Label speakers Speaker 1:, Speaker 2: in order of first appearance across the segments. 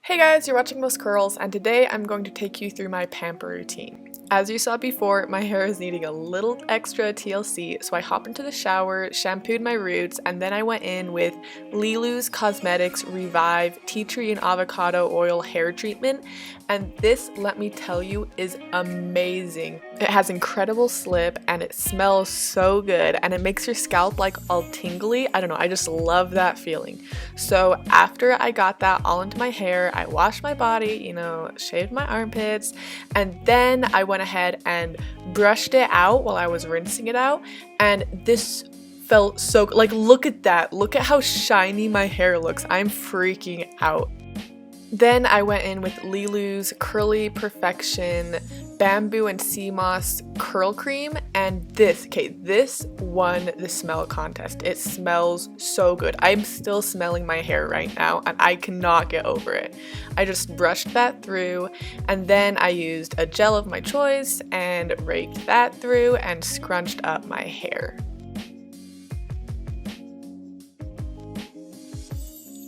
Speaker 1: Hey guys, you're watching Most Curls, and today I'm going to take you through my Pamper routine. As you saw before, my hair is needing a little extra TLC, so I hopped into the shower, shampooed my roots, and then I went in with Lilu's Cosmetics Revive Tea Tree and Avocado Oil Hair Treatment, and this, let me tell you, is amazing. It has incredible slip, and it smells so good, and it makes your scalp like all tingly. I don't know, I just love that feeling. So after I got that all into my hair, I washed my body, shaved my armpits, and then I went ahead and brushed it out while I was rinsing it out, and this felt so good. Like, look at that. Look at how shiny my hair looks. I'm freaking out. Then I went in with Lilu's Curly Perfection Bamboo and Sea Moss Curl Cream, and this won the smell contest. It smells so good. I'm still smelling my hair right now, and I cannot get over it. I just brushed that through, and then I used a gel of my choice and raked that through and scrunched up my hair.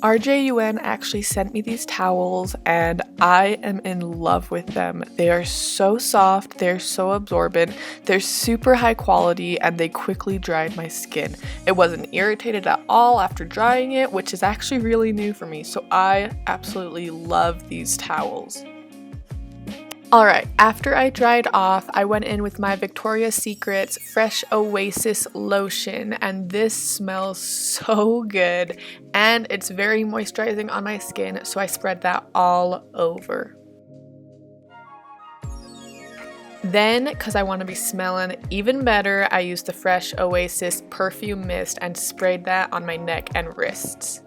Speaker 1: RJUN actually sent me these towels, and I am in love with them. They are so soft, they're so absorbent, they're super high quality, and they quickly dried my skin. It wasn't irritated at all after drying it, which is actually really new for me, so I absolutely love these towels. Alright, after I dried off, I went in with my Victoria's Secret's Fresh Oasis lotion, and this smells so good, and it's very moisturizing on my skin, so I spread that all over. Then, because I want to be smelling even better, I used the Fresh Oasis perfume mist and sprayed that on my neck and wrists.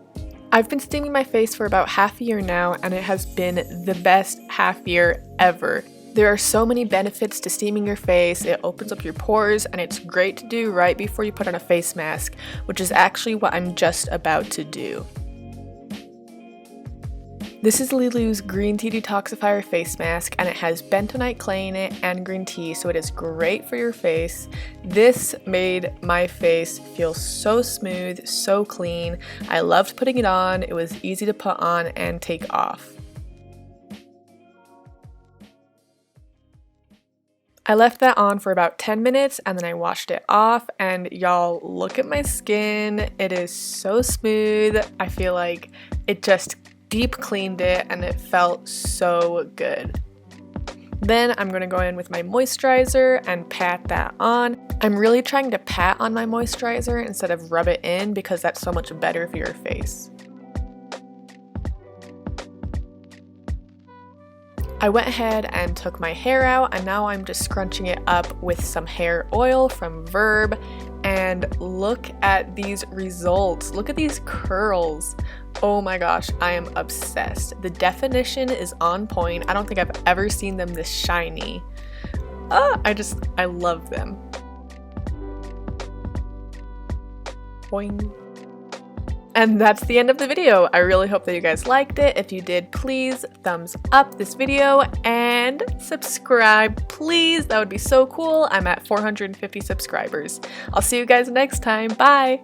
Speaker 1: I've been steaming my face for about half a year now, and it has been the best half year ever. There are so many benefits to steaming your face. It opens up your pores, and it's great to do right before you put on a face mask, which is actually what I'm just about to do. This is Lilu's Green Tea Detoxifier Face Mask, and it has bentonite clay in it and green tea, so it is great for your face. This made my face feel so smooth, so clean. I loved putting it on. It was easy to put on and take off. I left that on for about 10 minutes and then I washed it off, and y'all, look at my skin. It is so smooth. I feel like it just deep cleaned it and it felt so good. Then I'm going to go in with my moisturizer and pat that on. I'm really trying to pat on my moisturizer instead of rub it in because that's so much better for your face. I went ahead and took my hair out, and now I'm just scrunching it up with some hair oil from Verb, and look at these results. Look at these curls. Oh my gosh, I am obsessed. The definition is on point. I don't think I've ever seen them this shiny. I love them. Boing. And that's the end of the video. I really hope that you guys liked it. If you did, please thumbs up this video and subscribe, please. That would be so cool. I'm at 450 subscribers. I'll see you guys next time. Bye!